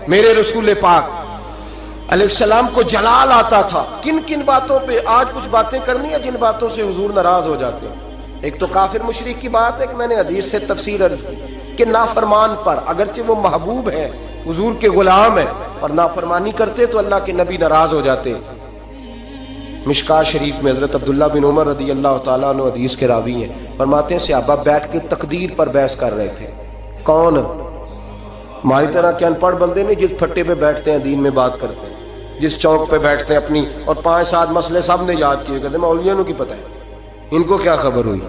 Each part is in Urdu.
میرے رسول پاک علیہ السلام کو جلال آتا تھا. کن کن باتوں پہ آج کچھ باتیں کرنی ہے جن باتوں سے حضور ناراض ہو جاتے ہیں. ایک تو کافر مشرک کی بات ہے کہ میں نے حدیث سے تفسیر عرض کی کہ نافرمان پر اگرچہ وہ محبوب ہے, حضور کے غلام ہے, پر نافرمانی کرتے تو اللہ کے نبی ناراض ہو جاتے. مشکاۃ شریف میں حضرت عبداللہ بن عمر رضی اللہ تعالیٰ عنہ حدیث کے راوی ہیں, فرماتے ہیں صحابہ بیٹھ کے تقدیر پر بحث کر رہے تھے. کون؟ ہماری طرح کے ان پڑھ بندے نہیں جس پھٹے پہ بیٹھتے ہیں دین میں بات کرتے ہیں, جس چوک پہ بیٹھتے ہیں اپنی اور 5-7 مسئلے سب نے یاد کیے, کہتے ہیں مولویوں کی پتہ ہے, ان کو کیا خبر ہوئی,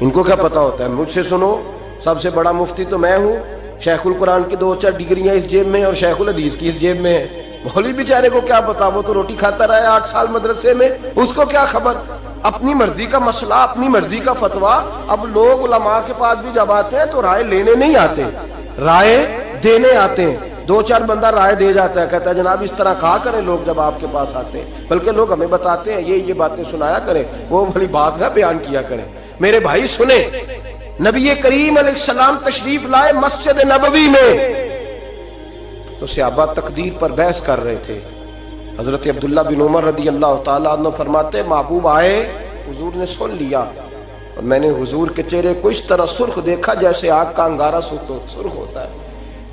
ان کو کیا پتہ ہوتا ہے. مجھ سے سنو, سب سے بڑا مفتی تو میں ہوں, شیخ القرآن کی 2-4 ڈگریاں اس جیب میں اور شیخ الحدیث کی اس جیب میں ہے. مولوی بیچارے کو کیا پتا, وہ تو روٹی کھاتا رہا ہے 8 سال مدرسے میں, اس کو کیا خبر. اپنی مرضی کا مسئلہ, اپنی مرضی کا فتویٰ. اب لوگ علماء کے پاس بھی جب آتے ہیں تو رائے لینے نہیں آتے, رائے دینے آتے ہیں. 2-4 بندہ رائے دے جاتا ہے, کہتا ہے جناب اس طرح کہا کریں لوگ جب آپ کے پاس آتے ہیں, بلکہ لوگ ہمیں بتاتے ہیں یہ باتیں سنایا کریں, وہ والی بات نہ بیان کیا کریں. میرے بھائی سنیں, نبی کریم علیہ السلام تشریف لائے مسجد نبوی میں تو صحابہ تقدیر پر بحث کر رہے تھے. حضرت عبداللہ بن عمر رضی اللہ تعالیٰ عنہ فرماتے محبوب آئے, حضور نے سن لیا, اور میں نے حضور کے چہرے کو اس طرح سرخ دیکھا جیسے آگ کا انگارہ سرخ ہوتا ہے.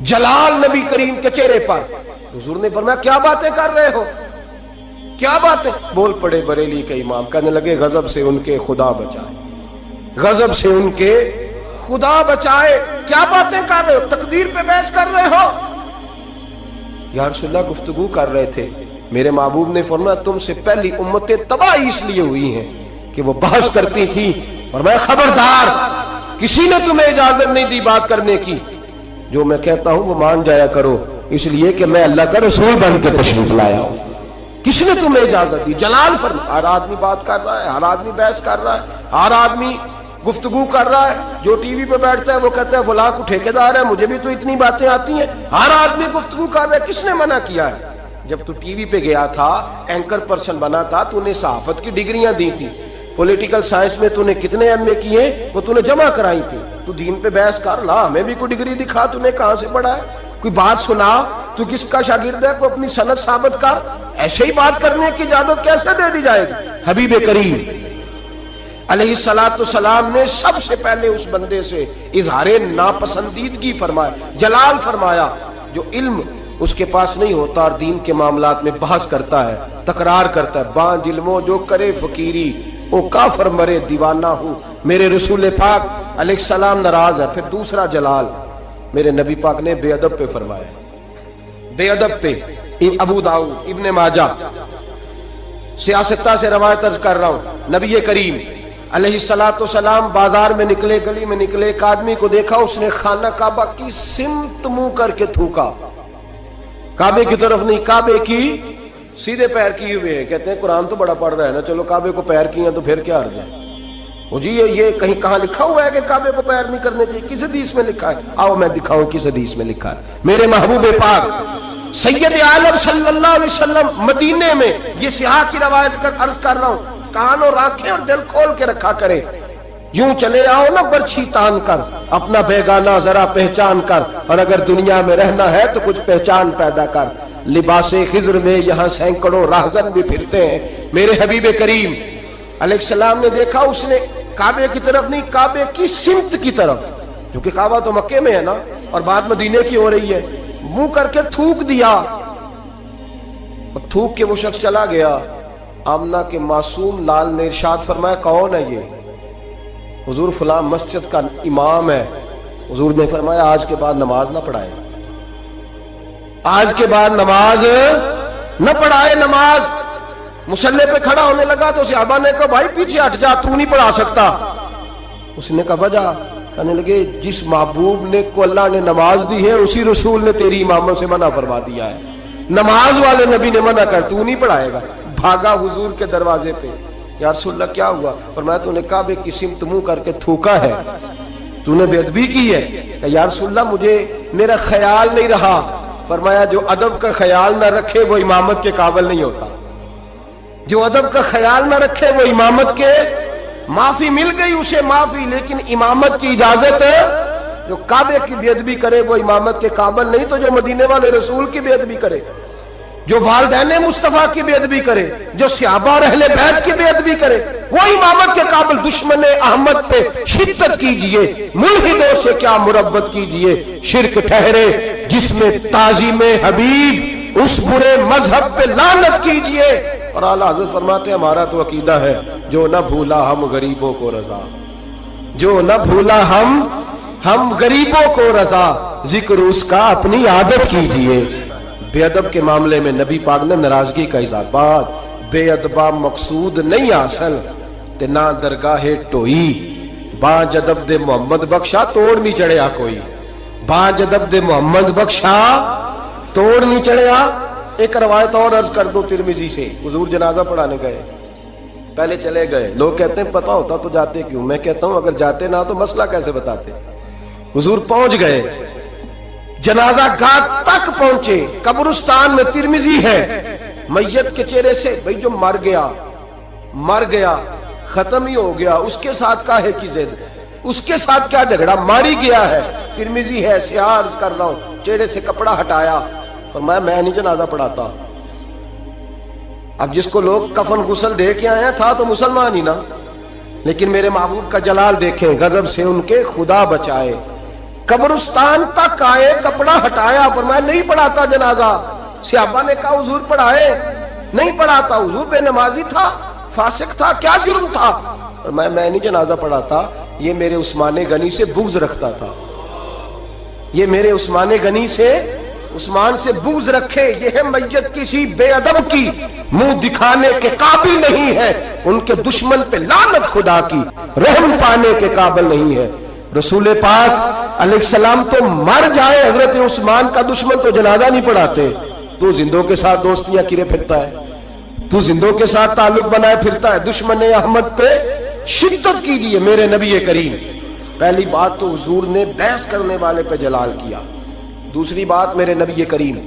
جلال نبی کریم کے چہرے پر. حضور نے فرمایا کیا باتیں کر رہے ہو, کیا باتیں. بول پڑے بریلی کے امام, کہنے لگے غضب سے ان کے خدا بچائے, غضب سے ان کے خدا بچائے. کیا باتیں کر رہے ہو, تقدیر پہ بحث کر رہے ہو. یا رسول اللہ گفتگو کر رہے تھے. میرے محبوب نے فرمایا تم سے پہلی امتیں تباہ اس لیے ہوئی ہیں کہ وہ بحث کرتی تھی, اور میں خبردار کسی نے تمہیں اجازت نہیں دی بات کرنے کی, جو میں کہتا ہوں وہ مان جایا کرو, اس لیے کہ میں اللہ کا رسول بن کے تشریف لایا ہوں. کس نے تمہیں اجازت دی؟ جلال فرما. ہر آدمی بات کر رہا ہے, ہر آدمی بحث کر رہا ہے, ہر آدمی گفتگو کر رہا ہے. جو ٹی وی پہ بیٹھتا ہے وہ کہتا ہے فلاں کو ٹھیکیدار ہے, مجھے بھی تو اتنی باتیں آتی ہیں. ہر آدمی گفتگو کر رہا ہے. کس نے منع کیا ہے؟ جب تو ٹی وی پہ گیا تھا, اینکر پرسن بنا تھا, تو نے صحافت کی ڈگریاں دی تھی, پولیٹیکل سائنس میں تو نے کتنے ایم اے کیے, وہ تو نے جمع کرائی تھی. تو دین پہ بحث کر لا, ہمیں بھی کوئی ڈگری دکھا, تو نے کہاں سے پڑھا ہے, کوئی بات سنا, تو کس کا شاگرد ہے, کو اپنی سند ثابت کر. ایسے ہی بات کرنے کی اجازت کیسے دے دی جائے گی؟ حبیب کریم علیہ السلام نے سب سے پہلے اس بندے سے اظہار ناپسندیدگی فرمایا, جلال فرمایا, جو علم اس کے پاس نہیں ہوتا اور دین کے معاملات میں بحث کرتا ہے, تکرار کرتا ہے. بانج علموں جو کرے فقیری, او کافر مرے دیوانہ ہوں. میرے رسول پاک علیہ السلام ناراض ہے. پھر دوسرا جلال میرے نبی پاک نے بے ادب پہ فرمایا, بے ادب پہ. ابو داؤد, ابن ماجہ, سیاستہ سے روایت عرض کر رہا ہوں. نبی کریم علیہ السلام بازار میں نکلے, گلی میں نکلے, ایک آدمی کو دیکھا, اس نے خانہ کعبہ کی سمت منہ کر کے تھوکا. کعبے کی طرف نہیں, کعبے کی سیدھے پیر کیے ہوئے ہیں. کہتے ہیں قرآن تو بڑا پڑھ رہا ہے نا, چلو کعبے کو پیر کیے ہیں تو پھر کیا حرج ہے. وہ جی یہ کہیں کہاں لکھا ہوا ہے کہ کعبے کو پیر نہیں کرنے چاہیے؟ کس حدیث میں لکھا ہے؟ آؤ میں دکھاؤں کس حدیث میں لکھا ہے. میرے محبوب پاک سید عالم صلی اللہ علیہ وسلم مدینے میں, یہ سیاح کی روایت عرض کر رہا ہوں, کان اور آنکھیں اور دل کھول کے رکھا کرے. یوں چلے آؤ نا برچھی تان کر, اپنا بیگانہ ذرا پہچان کر, اور اگر دنیا میں رہنا ہے تو کچھ پہچان پیدا کر. لباس خضر میں یہاں سینکڑوں راہزن بھی پھرتے ہیں. میرے حبیب کریم علیہ السلام نے دیکھا, اس نے کعبے کی طرف نہیں, کعبے کی سمت کی طرف, کیونکہ کعبہ تو مکے میں ہے نا اور بات مدینے کی ہو رہی ہے, منہ کر کے تھوک دیا. اور تھوک کے وہ شخص چلا گیا. آمنہ کے معصوم لال نے ارشاد فرمایا کون ہے یہ؟ حضور فلاں مسجد کا امام ہے. حضور نے فرمایا آج کے بعد نماز نہ پڑھائے, آج کے بعد نماز نہ پڑھائے. نماز مصلی پہ کھڑا ہونے لگا تو صحابہ نے کہا بھائی پیچھے ہٹ جا, تو نہیں پڑھا سکتا. اس نے کہا وجہ, کہنے لگے جس محبوب نے کو اللہ نے نماز دی ہے اسی رسول نے تیری امامت سے منع فرما دیا ہے. نماز والے نبی نے منع کر, تو نہیں پڑھائے گا. بھاگا حضور کے دروازے پہ, یا رسول اللہ کیا ہوا؟ فرمایا تو نے کعبے کی سمت منہ کر کے تھوکا ہے, تو نے بے ادبی کی ہے. یا رسول اللہ مجھے میرا خیال نہیں رہا. فرمایا جو ادب کا خیال نہ رکھے وہ امامت کے قابل نہیں ہوتا. جو ادب کا خیال نہ رکھے وہ امامت کے, معافی مل گئی اسے معافی, لیکن امامت کی اجازت جو کعبے کی بے ادبی کرے وہ امامت کے قابل نہیں، تو جو مدینے والے رسول کی بے ادبی کرے، جو والدین مصطفیٰ کی بے ادبی کرے، جو صحابہ اور اہل بیت کی بے ادبی کرے، وہ امامت کے قابل۔ دشمن احمد پہ شدت کیجئے، ملحدوں سے کیا مربت کیجئے، شرک ٹھہرے جس میں تعظیم حبیب، اس برے مذہب پہ لعنت کیجئے۔ اور اعلیٰ حضرت فرماتے ہیں ہمارا تو عقیدہ ہے جو نہ بھولا ہم غریبوں کو رضا، جو نہ بھولا ہم غریبوں کو رضا، ذکر اس کا اپنی عادت کیجئے۔ بے ادب کے معاملے میں نبی پاک نے ناراضگی کا اظہار، بات بے ادبہ مقصود نہیں حاصل تے نہ درگاہ ٹوئی، باج ادب دے محمد بخشا توڑ نہیں چڑھیا کوئی، باج ادب دے محمد بخشا توڑ نہیں چڑھیا۔ ایک روایت اور عرض کر دو ترمذی سے، حضور جنازہ پڑھانے گئے، پہلے چلے گئے، لوگ کہتے ہیں پتہ ہوتا تو جاتے کیوں، میں کہتا ہوں اگر جاتے نہ تو مسئلہ کیسے بتاتے۔ حضور پہنچ گئے، جنازہ گاہ تک پہنچے، قبرستان میں ترمذی ہے، میت کے چہرے سے بھئی جو مر گیا ختم ہی ہو گیا، اس کے ساتھ کاہے کی ضد، اس کے ساتھ کیا جھگڑا، ماری گیا ہے، ترمذی ہے، سیاہ عرض کر رہا ہوں، چہرے سے کپڑا ہٹایا، فرمایا میں نہیں جنازہ پڑھاتا۔ اب جس کو لوگ کفن غسل دے کے آئے تھا تو مسلمان ہی نا، لیکن میرے محبوب کا جلال دیکھیں، غضب سے ان کے خدا بچائے، قبرستان تک آئے، کپڑا ہٹایا، فرمایا نہیں پڑھاتا جنازہ۔ صحابہ نے کہا حضور پڑھائے، نہیں پڑھاتا، حضور بے نمازی تھا، فاسق تھا، کیا جرم تھا؟ فرمایا میں نہیں جنازہ پڑھاتا، یہ میرے عثمان غنی سے بغض رکھتا تھا، یہ میرے عثمان سے بغض رکھے، یہ ہے میت کسی بے ادب کی منہ دکھانے کے قابل نہیں ہے، ان کے دشمن پہ لعنت خدا کی، رحم پانے کے قابل نہیں ہے۔ رسول پاک علیہ السلام تو مر جائے، حضرت عثمان کا دشمن تو جنازہ نہیں پڑھاتے، تو زندوں کے ساتھ دوستیاں کرے پھرتا ہے، تو زندوں کے ساتھ تعلق بنائے پھرتا ہے۔ دشمن احمد پہ شدت کیجیے میرے نبی کریم۔ پہلی بات تو حضور نے بحث کرنے والے پہ جلال کیا، دوسری بات میرے نبی کریم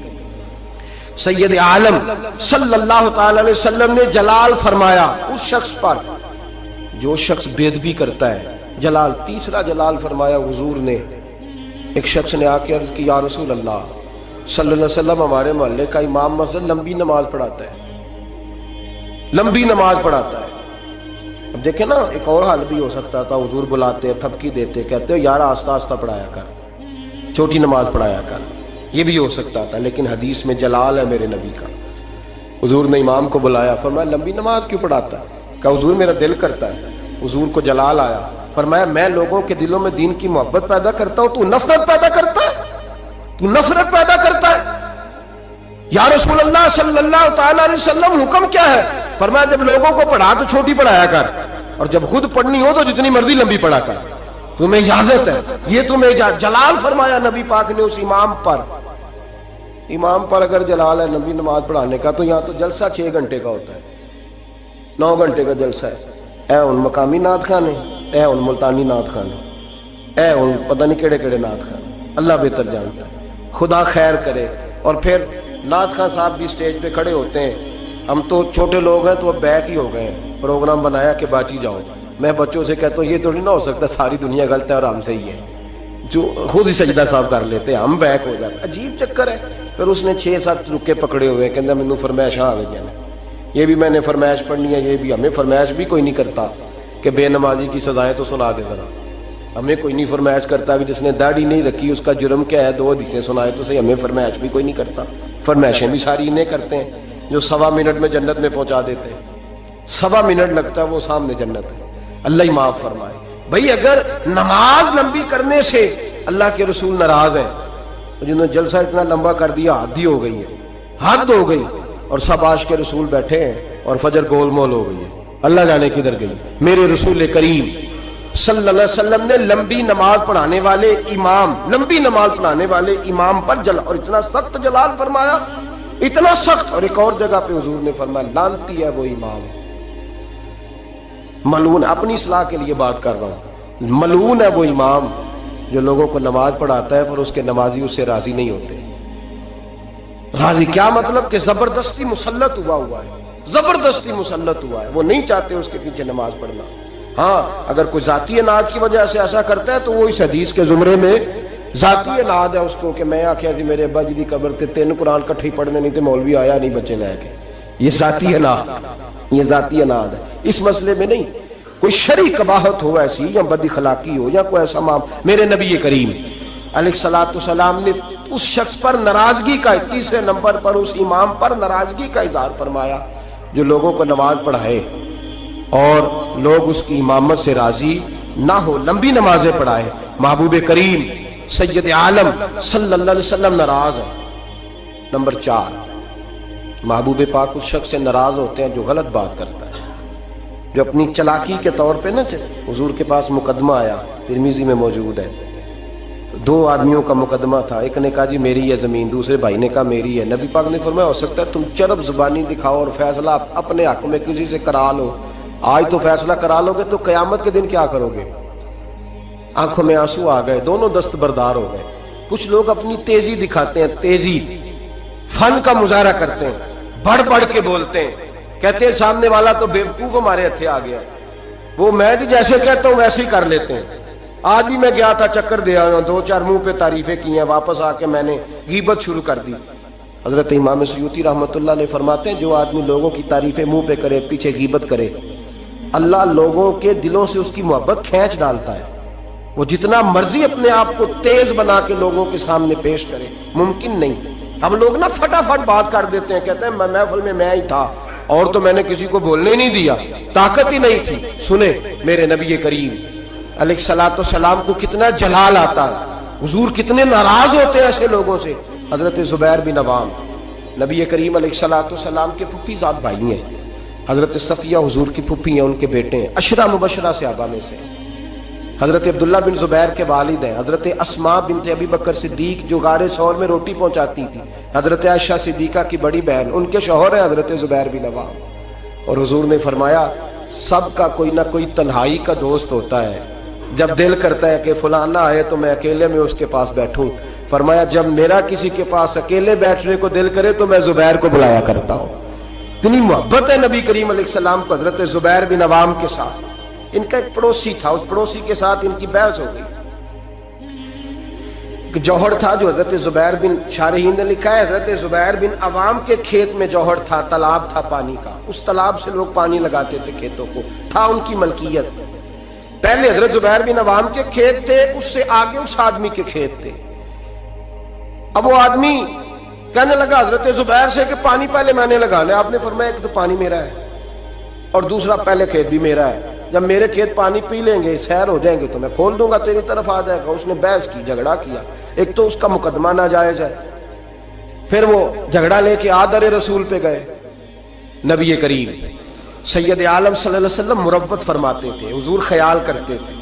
سید عالم صلی اللہ تعالی علیہ وسلم نے جلال فرمایا اس شخص پر جو شخص بے ادبی کرتا ہے، جلال۔ تیسرا جلال فرمایا حضور نے، ایک شخص نے آ کے عرض کی یا رسول اللہ صلی اللہ علیہ وسلم، ہمارے محلے کا امام مسجد لمبی نماز پڑھاتا ہے، لمبی نماز پڑھاتا ہے۔ اب دیکھیں نا، ایک اور حال بھی ہو سکتا تھا، حضور بلاتے تھپکی دیتے، کہتے ہو یار آہستہ آہستہ پڑھایا کر، چھوٹی نماز پڑھایا کر، یہ بھی ہو سکتا تھا، لیکن حدیث میں جلال ہے میرے نبی کا۔ حضور نے امام کو بلایا، فرمایا لمبی نماز کیوں پڑھاتا ہے؟ کہا حضور میرا دل کرتا ہے۔ حضور کو جلال آیا، فرمایا میں لوگوں کے دلوں میں دین کی محبت پیدا کرتا ہوں، تو نفرت پیدا کرتا ہے، تو نفرت پیدا کرتا ہے۔ یا رسول اللہ صلی اللہ تعالی علیہ وسلم حکم کیا ہے؟ فرمایا جب لوگوں کو پڑھا تو چھوٹی پڑھایا کر، اور جب خود پڑھنی ہو تو جتنی مرضی لمبی پڑھا کر، تمہیں اجازت ہے، یہ تمہیں جلال فرمایا نبی پاک نے اس امام پر۔ امام پر اگر جلال ہے نبی نماز پڑھانے کا، تو یہاں تو جلسہ 6 گھنٹے کا ہوتا ہے، 9 گھنٹے کا جلسہ ہے، اے ان مقامی نعت خانے، اے ان ملتانی نعت خانے، اے ان پتہ نہیں کیڑے کیڑے نعت خانے، اللہ بہتر جانتا ہے، خدا خیر کرے۔ اور پھر نعت خان صاحب بھی سٹیج پہ کھڑے ہوتے ہیں، ہم تو چھوٹے لوگ ہیں تو اب بیک ہی ہو گئے ہیں، پروگرام بنایا کہ باچی جاؤ، میں بچوں سے کہتا ہوں یہ تو نہیں نہ ہو سکتا ساری دنیا غلط ہے اور ہم صحیح ہے، جو خود ہی سجدہ صاحب کر لیتے ہیں، ہم بیک ہو جاتے، عجیب چکر ہے۔ پھر اس نے 6-7 رکے پکڑے ہوئے، کہنا مینوں فرمائش آ گئی ہے، یہ بھی میں نے فرمائش پڑھنی ہے، یہ بھی ہمیں فرمائش بھی کوئی نہیں کرتا کہ بے نمازی کی سزائیں تو سنا دے ذرا، ہمیں کوئی نہیں فرمائش کرتا کہ جس نے داڑھی نہیں رکھی اس کا جرم کیا ہے، 2 حدیثیں سنائے تو صحیح، ہمیں فرمائش بھی کوئی نہیں کرتا، فرمائشیں بھی ساری انہیں کرتے ہیں جو 1.25 منٹ میں جنت میں پہنچا دیتے ہیں، 1.25 منٹ لگتا ہے وہ سامنے جنت ہے، اللہ ہی معاف فرمائے۔ بھئی اگر نماز لمبی کرنے سے اللہ کے رسول ناراض ہیں، جنہوں نے جلسہ اتنا لمبا کر دیا حد ہی ہو گئی ہے، حد ہو گئی، اور سب عاشق رسول بیٹھے ہیں اور فجر گول مول ہو گئی ہے، اللہ جانے کدھر گئی۔ میرے رسول کریم صلی اللہ علیہ وسلم نے لمبی نماز پڑھانے والے امام، لمبی نماز پڑھانے والے امام پر جلال، اور اتنا سخت جلال فرمایا، اتنا سخت۔ اور ایک اور جگہ پہ حضور نے فرمایا لعنتی ہے وہ امام، ملعون، اپنی اصلاح کے لیے بات کر رہا ہوں، ملعون ہے وہ امام جو لوگوں کو نماز پڑھاتا ہے پر اس کے نمازی اس سے راضی نہیں ہوتے۔ راضی کیا مطلب؟ کہ زبردستی مسلط ہوا ہے، زبردستی مسلط ہوا ہے، وہ نہیں چاہتے اس کے پیچھے نماز پڑھنا، ہاں اگر کوئی ذاتی اناد کی وجہ سے ایسا کرتا ہے تو وہ اس حدیث کے زمرے میں ذاتی اناد ہے اس کو، کہ میں آخیا سی میرے ابا جی دی قبر تے 3 قرآن کٹھے پڑھنے نہیں تے مولوی آیا نہیں بچے لے کے، یہ ذاتی اناد، یہ ذاتی اناد ہے۔ اس مسئلے میں نہیں، کوئی شرعی قباحت ہو ایسی یا بد اخلاقی ہو یا کوئی ایسا میرے نبی کریم علیہ الصلوۃ والسلام نے اس شخص پر ناراضگی کا، تیسرے نمبر پر اس امام پر ناراضگی کا اظہار فرمایا جو لوگوں کو نماز پڑھائے اور لوگ اس کی امامت سے راضی نہ ہو، لمبی نمازیں پڑھائے۔ محبوب کریم سید عالم صلی اللہ علیہ وسلم ناراض ہے۔ نمبر 4، محبوب پاک اس شخص سے ناراض ہوتے ہیں جو غلط بات کرتا ہے، جو اپنی چلاکی کے طور پہ نا، حضور کے پاس مقدمہ آیا، ترمذی میں موجود ہے، تو 2 آدمیوں کا مقدمہ تھا، ایک نے کہا جی میری ہے زمین، دوسرے بھائی نے کہا میری ہے۔ نبی پاک نے فرمایا ہو سکتا ہے تم چرب زبانی دکھاؤ اور فیصلہ اپنے حق میں کسی سے کرا لو، آج تو فیصلہ کرا لو گے تو قیامت کے دن کیا کرو گے؟ آنکھوں میں آنسو آ گئے، دونوں دستبردار ہو گئے۔ کچھ لوگ اپنی تیزی دکھاتے ہیں، تیزی فن کا مظاہرہ کرتے ہیں، بڑھ بڑھ کے بولتے ہیں، کہتے ہیں سامنے والا تو بیوقوف ہمارے ہتھے آ گیا، وہ میں بھی جیسے کہتا ہوں ویسے ہی کر لیتے ہیں۔ آج بھی میں گیا تھا چکر دے آیا، 2-4 منہ پہ تعریفیں کی ہیں، واپس آ کے میں نے غیبت شروع کر دی۔ حضرت امام سیوطی رحمۃ اللہ علیہ فرماتے ہیں جو آدمی لوگوں کی تعریفیں منہ پہ کرے، پیچھے غیبت کرے، اللہ لوگوں کے دلوں سے اس کی محبت کھینچ ڈالتا ہے۔ وہ جتنا مرضی اپنے آپ کو تیز بنا کے لوگوں کے سامنے پیش کرے، ممکن نہیں۔ ہم لوگ نا فٹافٹ بات کر دیتے ہیں، کہتے ہیں محفل میں میں ہی تھا اور تو میں نے کسی کو بولنے نہیں دیا، طاقت ہی نہیں تھی۔ سنیں میرے نبی کریم علیہ الصلوۃ والسلام کو کتنا جلال آتا ہے، حضور کتنے ناراض ہوتے ہیں ایسے لوگوں سے۔ حضرت زبیر بن عوام نبی کریم علیہ الصلوۃ والسلام کے پھوپھی زاد بھائی ہیں، حضرت صفیہ حضور کی پھوپھی ہیں، ان کے بیٹے ہیں، عشرہ مبشرہ صحابہ میں سے۔ حضرت عبداللہ بن زبیر کے والد ہیں، حضرت اسماء بنت ابی بکر صدیق جو غار ثور میں روٹی پہنچاتی تھی، حضرت عائشہ صدیقہ کی بڑی بہن، ان کے شوہر ہیں حضرت زبیر بن عوام۔ اور حضور نے فرمایا سب کا کوئی نہ کوئی تنہائی کا دوست ہوتا ہے، جب دل کرتا ہے کہ فلاں نہ آئے تو میں اکیلے میں اس کے پاس بیٹھوں، فرمایا جب میرا کسی کے پاس اکیلے بیٹھنے کو دل کرے تو میں زبیر کو بلایا کرتا ہوں۔ اتنی محبت ہے نبی کریم علیہ السلام کو حضرت زبیر بن عوام کے ساتھ۔ ان کا ایک پڑوسی تھا، اس پڑوسی کے ساتھ ان کی بحث ہو گئی۔ ایک جوہر تھا جو حضرت زبیر بن، شارحین نے لکھا ہے حضرت زبیر بن عوام کے کھیت میں جوہر تھا، تالاب تھا پانی کا، اس تالاب سے لوگ پانی لگاتے تھے کھیتوں کو، تھا ان کی ملکیت۔ پہلے حضرت زبیر بن عوام کے کھیت تھے، اس سے آگے اس آدمی کے کھیت تھے۔ اب وہ آدمی کہنے لگا حضرت زبیر سے کہ پانی پہلے میں نے لگانا ہے۔ آپ نے فرمایا کہ تو پانی میرا ہے اور دوسرا پہلے کھیت بھی میرا ہے، جب میرے کھیت پانی پی لیں گے، سیر ہو جائیں گے تو میں کھول دوں گا، تیری طرف آ جائے گا۔ اس نے بحث کی، جھگڑا کیا، ایک تو اس کا مقدمہ ناجائز ہے، پھر وہ جھگڑا لے کے آدر رسول پہ گئے۔ نبی کریم سید عالم صلی اللہ علیہ وسلم مروت فرماتے تھے، حضور خیال کرتے تھے،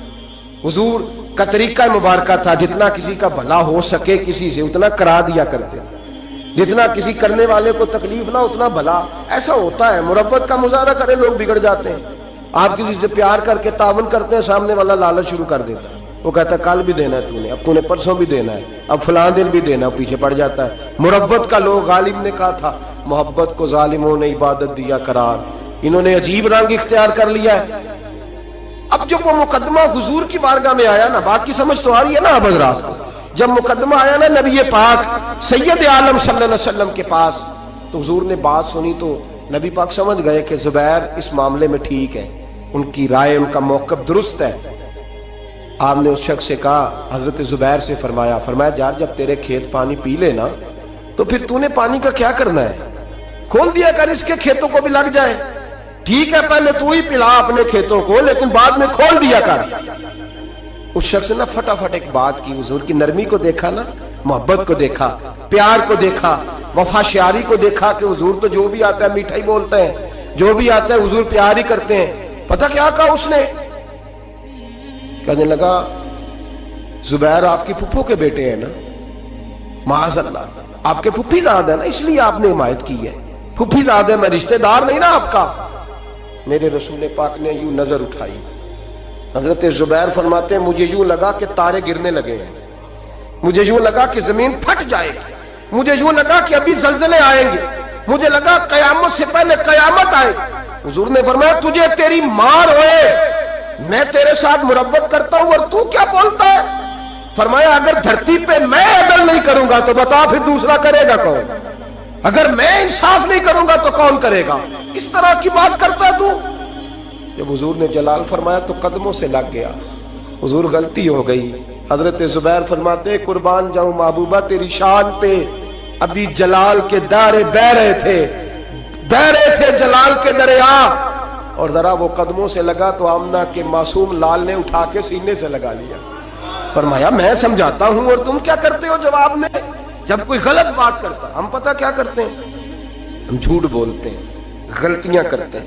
حضور کا طریقہ مبارکہ تھا جتنا کسی کا بھلا ہو سکے کسی سے اتنا کرا دیا کرتے تھے، جتنا کسی کرنے والے کو تکلیف نہ اتنا بھلا۔ ایسا ہوتا ہے، مروت کا مظاہرہ کرے لوگ بگڑ جاتے ہیں۔ آپ کسی سے پیار کر کے تعاون کرتے ہیں، سامنے والا لالچ شروع کر دیتا ہے، وہ کہتا ہے کل بھی دینا ہے تو نے، اب تو نے پرسوں بھی دینا ہے، اب فلاں دن بھی دینا ہے، پیچھے پڑ جاتا ہے۔ مروت کا لوگ، غالب نے کہا تھا محبت کو ظالموں نے عبادت دیا قرار، انہوں نے عجیب رنگ اختیار کر لیا ہے۔ اب جب وہ مقدمہ حضور کی بارگاہ میں آیا نا، بات کی سمجھ تو آ رہی ہے نا اب حضرات کو، جب مقدمہ آیا نا نبی پاک سید عالم صلی اللہ علیہ وسلم کے پاس، تو حضور نے بات سنی تو نبی پاک سمجھ گئے کہ زبیر اس معاملے میں ٹھیک ہے، ان کی رائے، ان کا موقف درست ہے۔ آپ نے اس شخص سے کہا، حضرت زبیر سے فرمایا یار جب تیرے کھیت پانی پی لے نا تو پھر تو نے پانی کا کیا کرنا ہے، کھول دیا کر، اس کے کھیتوں کو بھی لگ جائے، ٹھیک ہے پہلے تو ہی پلا اپنے کھیتوں کو لیکن بعد میں کھول دیا کر۔ اس شخص نے فٹافٹ ایک بات کی، حضور کی نرمی کو دیکھا نا، محبت کو دیکھا، پیار کو دیکھا، وفا شیاری کو دیکھا کہ حضور تو جو بھی آتا ہے میٹھا ہی بولتے ہیں، جو بھی آتا ہے حضور پیار ہی کرتے ہیں۔ پتہ کیا کہا اس نے؟ کہنے لگا زبیر آپ کی پھپھو کے بیٹے ہیں نا، معاذ اللہ، آپ کے پھپھی داد ہے نا، اس لیے آپ نے حمایت کی ہے، پھپھی داد ہے، میں رشتہ دار نہیں نا آپ کا۔ میرے رسول پاک نے یوں نظر اٹھائی، حضرت زبیر فرماتے ہیں مجھے یوں لگا کہ تارے گرنے لگے ہیں، مجھے یوں لگا کہ زمین پھٹ جائے گی، مجھے یوں لگا کہ ابھی زلزلے آئیں گے، مجھے لگا قیامت سے پہلے قیامت آئے۔ حضور نے فرمایا تجھے تیری مار ہوئے، میں تیرے ساتھ مروت کرتا ہوں اور تو کیا بولتا ہے؟ فرمایا اگر دھرتی پہ میں عدل نہیں کروں گا تو بتا پھر دوسرا کرے گا کون؟ اگر میں انصاف نہیں کروں گا تو کون کرے گا؟ اس طرح کی بات کرتا تو؟ جب حضور نے جلال فرمایا تو قدموں سے لگ گیا. حضور غلطی ہو گئی. حضرت زبیر فرماتے قربان جاؤں محبوبہ تیری شان پہ ابھی جلال کے دارے بہ رہے تھے جلال کے دریا، اور ذرا وہ قدموں سے لگا تو آمنہ کے معصوم لال نے اٹھا کے سینے سے لگا لیا. فرمایا میں سمجھاتا ہوں اور تم کیا کرتے ہو جواب میں؟ جب کوئی غلط بات کرتا ہم پتہ کیا کرتے ہیں؟ ہم جھوٹ بولتے ہیں، غلطیاں کرتے ہیں.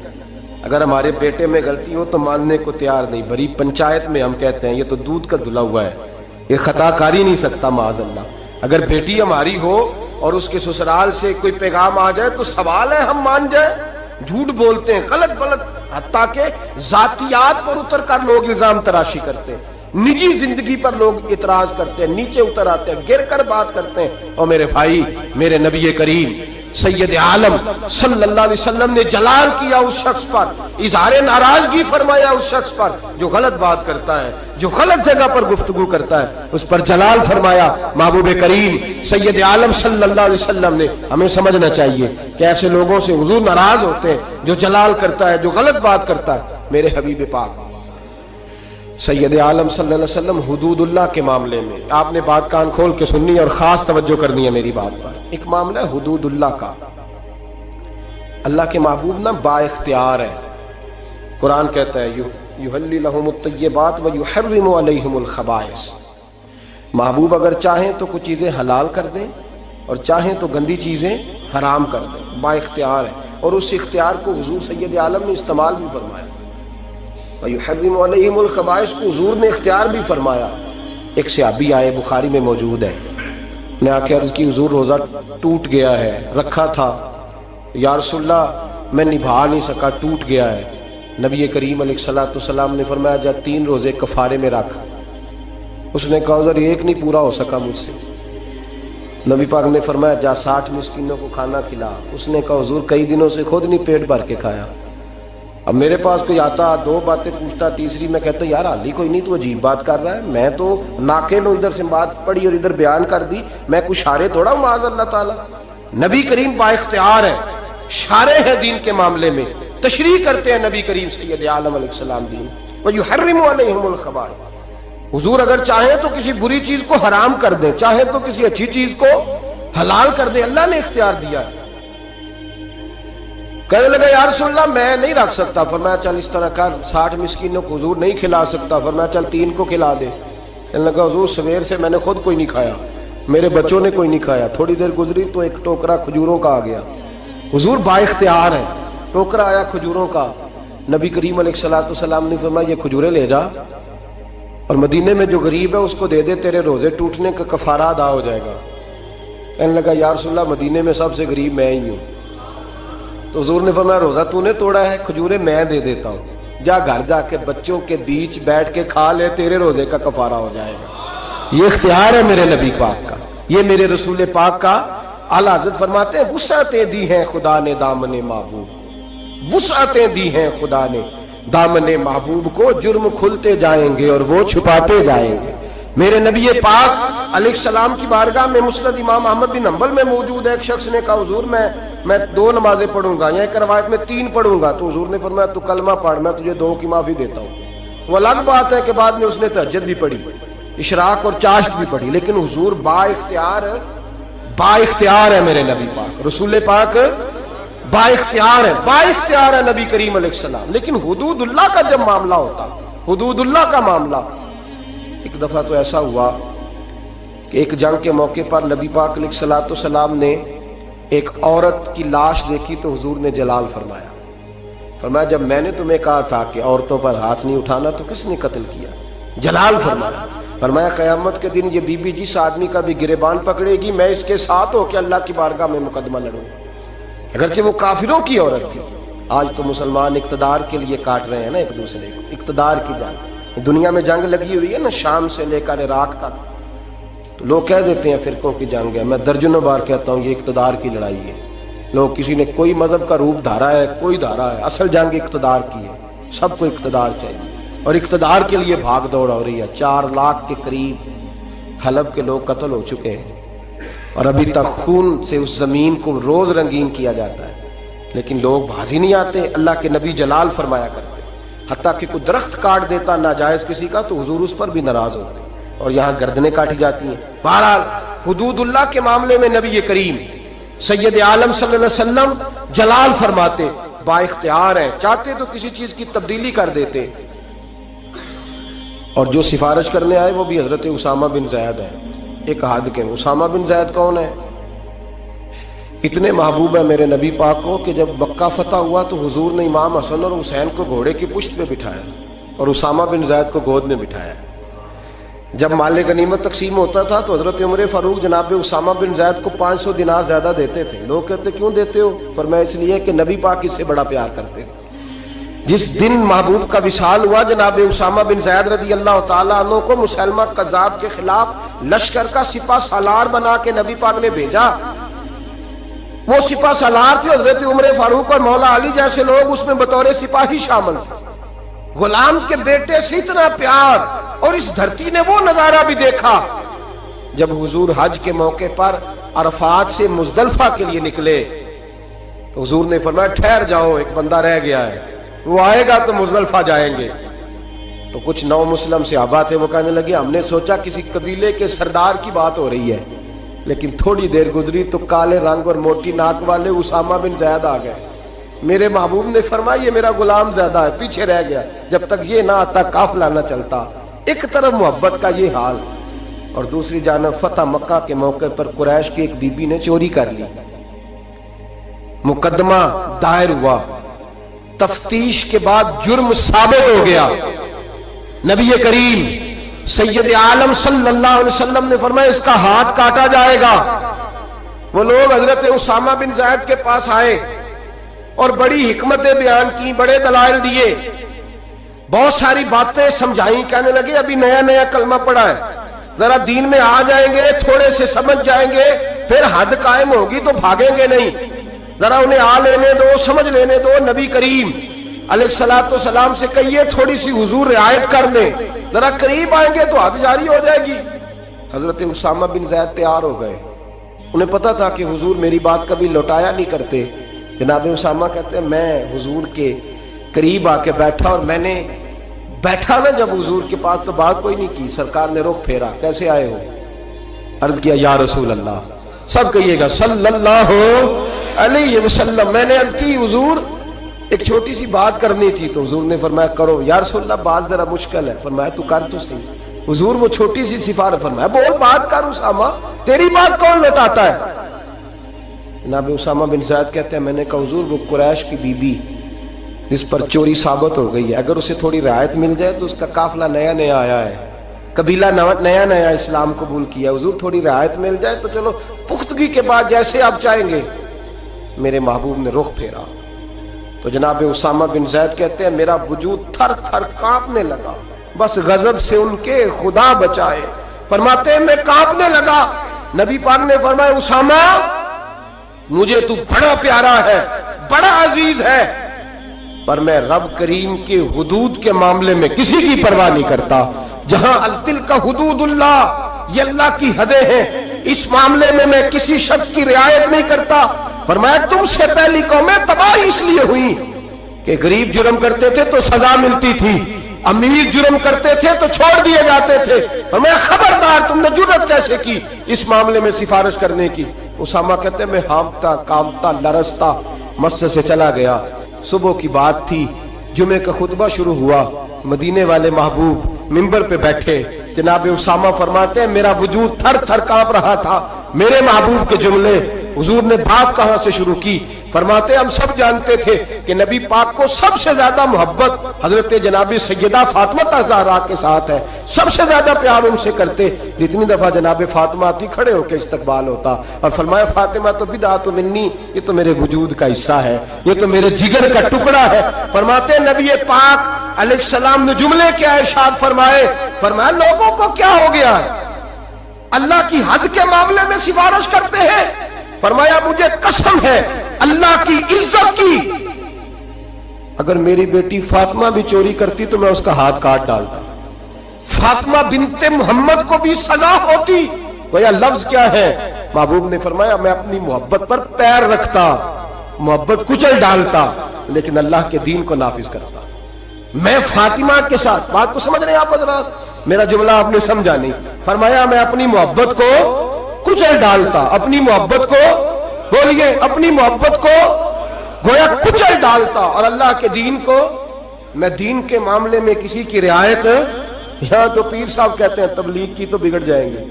اگر ہمارے بیٹے میں غلطی ہو تو ماننے کو تیار نہیں. بڑی پنچایت میں ہم کہتے ہیں یہ تو دودھ کا دھلا ہوا ہے، یہ خطا کار ہی نہیں سکتا معاذ اللہ. اگر بیٹی ہماری ہو اور اس کے سسرال سے کوئی پیغام آ جائے تو سوال ہے ہم مان جائیں؟ جھوٹ بولتے ہیں، غلط حتیٰ کہ ذاتیات پر اتر کر لوگ الزام تراشی کرتے ہیں، نجی زندگی پر لوگ اعتراض کرتے ہیں، نیچے اتر آتے ہیں، گر کر بات کرتے ہیں. اور میرے بھائی، میرے نبی کریم سید عالم صلی اللہ علیہ وسلم نے جلال کیا اس شخص پر، اظہار ناراضگی فرمایا اس شخص پر جو غلط بات کرتا ہے، جو غلط جگہ پر گفتگو کرتا ہے، اس پر جلال فرمایا. محبوب کریم سید عالم صلی اللہ علیہ وسلم نے ہمیں سمجھنا چاہیے کہ ایسے لوگوں سے حضور ناراض ہوتے ہیں جو جلال کرتا ہے، جو غلط بات کرتا ہے. میرے حبیب پاک سید عالم صلی اللہ علیہ وسلم حدود اللہ کے معاملے میں آپ نے بات کان کھول کے سننی اور خاص توجہ کرنی ہے میری بات پر. ایک معاملہ ہے حدود اللہ کا. اللہ کے محبوب نا با اختیار ہے. قرآن کہتا ہے یحلی لہم الطیبات ویحرم علیہم الخبائث. محبوب اگر چاہیں تو کچھ چیزیں حلال کر دیں اور چاہیں تو گندی چیزیں حرام کر دیں. با اختیار ہے، اور اس اختیار کو حضور سید عالم نے استعمال بھی فرمایا. وَيُحَرِّمُ عَلَيْهِمُ الْخَبَائِثَ کو حضور نے اختیار بھی فرمایا. ایک صحابی آئے، بخاری میں موجود ہے، نے آ کے عرض کی حضور روزہ ٹوٹ گیا ہے، رکھا تھا یا رسول اللہ میں نبھا نہیں سکا، ٹوٹ گیا ہے. نبی کریم علیہ الصلوۃ والسلام نے فرمایا جا 3 روزے کفارے میں رکھ. اس نے کہا حضور ایک نہیں پورا ہو سکا مجھ سے. نبی پاک نے فرمایا جا 60 مسکینوں کو کھانا کھلا. اس نے کہا حضور کئی دنوں سے خود نہیں پیٹ بھر کے کھایا. اب میرے پاس کوئی آتا 2 باتیں پوچھتا، تیسری میں کہتا یار حالی کوئی نہیں، تو عجیب بات کر رہا ہے، میں تو ناقل ہوں، ادھر سے بات پڑھی اور ادھر بیان کر دی، میں کوئی شارع تھوڑا ہوں معاذ اللہ تعالیٰ. نبی کریم با اختیار ہے، شارع ہے دین کے معاملے میں، تشریح کرتے ہیں نبی کریم سید عالم علیہ السلام دین. وَيُحَرِّمُ عَلَيْهِمُ الْخَبَائِثَ. حضور اگر چاہیں تو کسی بری چیز کو حرام کر دیں، چاہیں تو کسی اچھی چیز کو حلال کر دیں. اللہ نے اختیار دیا ہے. کہنے لگا یا رسول اللہ میں نہیں رکھ سکتا. فرمایا چل اس طرح کر، 60 مسکینوں کو حضور نہیں کھلا سکتا. فرمایا چل 3 کو کھلا دے. کہنے لگا حضور سویر سے میں نے خود کوئی نہیں کھایا، میرے بچوں نے کوئی نہیں کھایا. تھوڑی دیر گزری تو ایک ٹوکرا کھجوروں کا آ گیا. حضور با اختیار ہے، ٹوکرا آیا کھجوروں کا. نبی کریم علیہ الصلوۃ والسلام نے فرمایا یہ کھجوریں لے جا اور مدینے میں جو غریب ہے اس کو دے دے، تیرے روزے ٹوٹنے کا کفارہ ادا ہو جائے گا. کہنے لگا یا رسول اللہ مدینے میں سب سے غریب میں ہی ہوں. تو حضور نے فرمایا روزہ تو نے توڑا ہے، کھجوریں میں دے دیتا ہوں، جا گھر جا کے بچوں کے بیچ بیٹھ کے کھا لے، تیرے روزے کا کفارہ ہو جائے گا. یہ اختیار ہے میرے نبی پاک کا، یہ میرے رسول پاک کا. اعلیٰ حضرت فرماتے ہیں وسعتیں دی ہیں خدا نے دامن محبوب کو، وسعتیں دی ہیں خدا نے دامن محبوب کو، جرم کھلتے جائیں گے اور وہ چھپاتے جائیں گے. میرے نبی پاک علیہ السلام کی بارگاہ میں مسند امام احمد بن حنبل میں موجود ہے. ایک شخص نے کہا حضور میں 2 نمازیں پڑھوں گا، یا ایک روایت میں 3 پڑھوں گا. تو حضور نے فرمایا تو کلمہ پڑھ، میں تجھے 2 کی معافی دیتا ہوں. وہ الگ بات ہے کہ بعد میں اس نے تہجد بھی پڑھی، اشراق اور چاشت بھی پڑھی، لیکن حضور با اختیار ہے میرے نبی پاک. رسول پاک با اختیار ہے نبی کریم علیہ السلام. لیکن حدود اللہ کا جب معاملہ ہوتا، حدود اللہ کا معاملہ، ایک دفعہ تو ایسا ہوا کہ ایک جنگ کے موقع پر نبی پاک علیہ الصلوۃ والسلام نے ایک عورت کی لاش دیکھی تو حضور نے جلال فرمایا. فرمایا جب میں نے تمہیں کہا تھا کہ عورتوں پر ہاتھ نہیں اٹھانا تو کس نے قتل کیا؟ جلال فرمایا. فرمایا قیامت کے دن یہ بی بی جس آدمی کا بھی گریبان پکڑے گی میں اس کے ساتھ ہو کے اللہ کی بارگاہ میں مقدمہ لڑوں گا، اگرچہ وہ کافروں کی عورت تھی. آج تو مسلمان اقتدار کے لیے کاٹ رہے ہیں نا ایک دوسرے کو، اقتدار کی جنگ. دنیا میں جنگ لگی ہوئی ہے نا، شام سے لے کر عراق تک. تو لوگ کہہ دیتے ہیں فرقوں کی جنگ ہے، میں درجنوں بار کہتا ہوں یہ اقتدار کی لڑائی ہے. لوگ کسی نے کوئی مذہب کا روپ دھارا ہے، کوئی دھارا ہے، اصل جنگ اقتدار کی ہے. سب کو اقتدار چاہیے. اور اقتدار کے لیے بھاگ دوڑ ہو رہی ہے. 4 لاکھ کے قریب حلب کے لوگ قتل ہو چکے ہیں اور ابھی تک خون سے اس زمین کو روز رنگین کیا جاتا ہے, لیکن لوگ بازی نہیں آتے. اللہ کے نبی جلال فرمایا کرتے, حتیٰ کہ کوئی درخت کاٹ دیتا ناجائز کسی کا تو حضور اس پر بھی ناراض ہوتے, اور یہاں گردنیں کاٹی جاتی ہیں. بہرحال حدود اللہ کے معاملے میں نبی کریم سید عالم صلی اللہ علیہ وسلم جلال فرماتے, با اختیار ہیں, چاہتے تو کسی چیز کی تبدیلی کر دیتے. اور جو سفارش کرنے آئے وہ بھی حضرت اسامہ بن زید ہیں. ایک حد کے اسامہ بن زید کون ہے؟ اتنے محبوب ہے میرے نبی پاک کو کہ جب مکہ فتح ہوا تو حضور نے امام حسن اور حسین کو گھوڑے کی پشت پہ بٹھایا اور اسامہ بن زید کو گود میں بٹھایا. جب مال غنیمت تقسیم ہوتا تھا تو حضرت عمر فاروق جناب اسامہ بن زید کو 500 دینار زیادہ دیتے تھے. لوگ کہتے کیوں دیتے ہو؟ فرمایا اس لیے کہ نبی پاک اس سے بڑا پیار کرتے ہیں. جس دن محبوب کا وصال ہوا جناب اسامہ بن زید رضی اللہ تعالیٰ عنہ کو مسلمہ کذاب کے خلاف لشکر کا سپہ سالار بنا کے نبی پاک نے بھیجا. وہ سپہ سالار تھے حضرت عمر فاروق اور مولا علی جیسے لوگ اس میں بطور سپاہی شامل تھے. غلام کے بیٹے سے اتنا پیار, اور اس دھرتی نے وہ نظارہ بھی دیکھا جب حضور حج کے موقع پر عرفات سے مزدلفہ کے لیے نکلے تو حضور نے فرمایا ٹھہر جاؤ, ایک بندہ رہ گیا ہے, وہ آئے گا تو مزدلفہ جائیں گے. تو کچھ نو مسلم صحابہ تھے, وہ کہنے لگے ہم نے سوچا کسی قبیلے کے سردار کی بات ہو رہی ہے, لیکن تھوڑی دیر گزری تو کالے رنگ اور موٹی ناک والے اسامہ بن زید آ گئے. میرے محبوب نے فرمایا یہ میرا غلام زیادہ ہے, پیچھے رہ گیا, جب تک یہ نہ آتا قافلہ نہ چلتا. ایک طرف محبت کا یہ حال, اور دوسری جانب فتح مکہ کے موقع پر قریش کی ایک بی بی نے چوری کر لی. مقدمہ دائر ہوا, تفتیش کے بعد جرم ثابت ہو گیا. نبی کریم سید عالم صلی اللہ علیہ وسلم نے فرمایا اس کا ہاتھ کاٹا جائے گا. وہ لوگ حضرت اسامہ بن زید کے پاس آئے اور بڑی حکمتیں بیان کی, بڑے دلائل دیے, بہت ساری باتیں سمجھائیں. کہنے لگے ابھی نیا نیا کلمہ پڑھا ہے, ذرا دین میں آ جائیں گے, تھوڑے سے سمجھ جائیں گے, پھر حد قائم ہوگی تو بھاگیں گے نہیں. ذرا انہیں آ لینے دو, سمجھ لینے دو. نبی کریم علیہ الصلوۃ والسلام سے کہیے تھوڑی سی حضور رعایت کر دیں, ذرا قریب آئیں گے تو حد جاری ہو جائے گی. حضرت اسامہ بن زید تیار ہو گئے. انہیں پتا تھا کہ حضور میری بات کبھی لوٹایا نہیں کرتے. جناب اسامہ کہتے ہیں میں حضور کے قریب آ کے بیٹھا, اور میں نے بیٹھا نا جب حضور کے پاس تو بات کوئی نہیں کی. سرکار نے رخ پھیرا, کیسے آئے ہو؟ عرض کیا یا رسول اللہ. سب کہیے گا صلی اللہ علیہ وسلم. میں نے عرض کی حضور ایک چھوٹی سی بات کرنی تھی. تو حضور نے فرمایا کرو. یا رسول اللہ بات ذرا مشکل ہے. فرمایا تو کر تو صحیح. حضور وہ چھوٹی سی سفارش, فرمایا بول بات کر اسامہ, تیری بات کون لوٹاتا ہے؟ جناب اسامہ بن زید کہتے ہیں میں نے کہا حضور وہ قریش کی بی بی جس پر چوری ثابت ہو گئی ہے, اگر اسے تھوڑی رعایت مل جائے تو اس کا قافلہ نیا نیا آیا ہے, قبیلہ نیا نیا اسلام قبول کیا, حضور تھوڑی رعایت مل جائے تو چلو پختگی کے بعد جیسے آپ چاہیں گے. میرے محبوب نے رخ پھیرا تو جناب اسامہ بن زید کہتے ہیں میرا وجود تھر تھر کانپنے لگا, بس غضب سے ان کے خدا بچائے. فرماتے ہیں میں کانپنے لگا. نبی پاک نے فرمایا اسامہ مجھے تو بڑا پیارا ہے, بڑا عزیز ہے, پر میں رب کریم کے حدود کے معاملے میں کسی کی پرواہ نہیں کرتا. جہاں تلک حدود اللہ, یہ اللہ کی حدیں ہیں, اس معاملے میں میں کسی شخص کی رعایت نہیں کرتا. فرمایا تم سے پہلی قومیں تباہ اس لیے ہوئی کہ غریب جرم کرتے تھے تو سزا ملتی تھی, امیر جرم کرتے تھے تو چھوڑ دیے جاتے تھے. فرمایا خبردار تم نے جرأت کیسے کی اس معاملے میں سفارش کرنے کی؟ اسامہ کہتے ہیں میں ہامتا کامتا لرزتا مسجد سے چلا گیا. صبح کی بات تھی, جمعے کا خطبہ شروع ہوا, مدینے والے محبوب منبر پہ بیٹھے. جناب اسامہ فرماتے ہیں میرا وجود تھر تھر کانپ رہا تھا. میرے محبوب کے جملے, حضور نے بات کہاں سے شروع کی؟ فرماتے ہم سب جانتے تھے کہ نبی پاک کو سب سے زیادہ محبت حضرت جناب سیدہ فاطمہ زہرا کے ساتھ ہے, سب سے زیادہ پیار ان سے کرتے. جتنی دفعہ جناب فاطمہ آتی کھڑے ہو کے استقبال ہوتا, اور فرمایا فاطمہ تو بدعت منی, یہ تو میرے وجود کا حصہ ہے, یہ تو میرے جگر کا ٹکڑا ہے. فرماتے نبی پاک علیہ السلام نے جملے کیا ارشاد فرمائے؟ فرمایا لوگوں کو کیا ہو گیا ہے, اللہ کی حد کے معاملے میں سفارش کرتے ہیں. فرمایا مجھے قسم ہے اللہ کی عزت کی, اگر میری بیٹی فاطمہ بھی چوری کرتی تو میں اس کا ہاتھ کاٹ ڈالتا. فاطمہ بنت محمد کو بھی سزا ہوتی. گویا لفظ کیا ہے؟ محبوب نے فرمایا میں اپنی محبت پر پیر رکھتا، محبت کچل ڈالتا، لیکن اللہ کے دین کو نافذ کرتا. میں فاطمہ کے ساتھ، بات کو سمجھ رہے ہیں آپ حضرات؟ میرا جملہ آپ نے سمجھا نہیں. فرمایا میں اپنی محبت کو کچل ڈالتا، اپنی محبت کو، بولیے، اپنی محبت کو گویا کچل ڈالتا، اور اللہ کے دین کو. میں دین کے معاملے میں کسی کی رعایت، یہاں تو پیر صاحب کہتے ہیں تبلیغ کی تو بگڑ جائیں گے،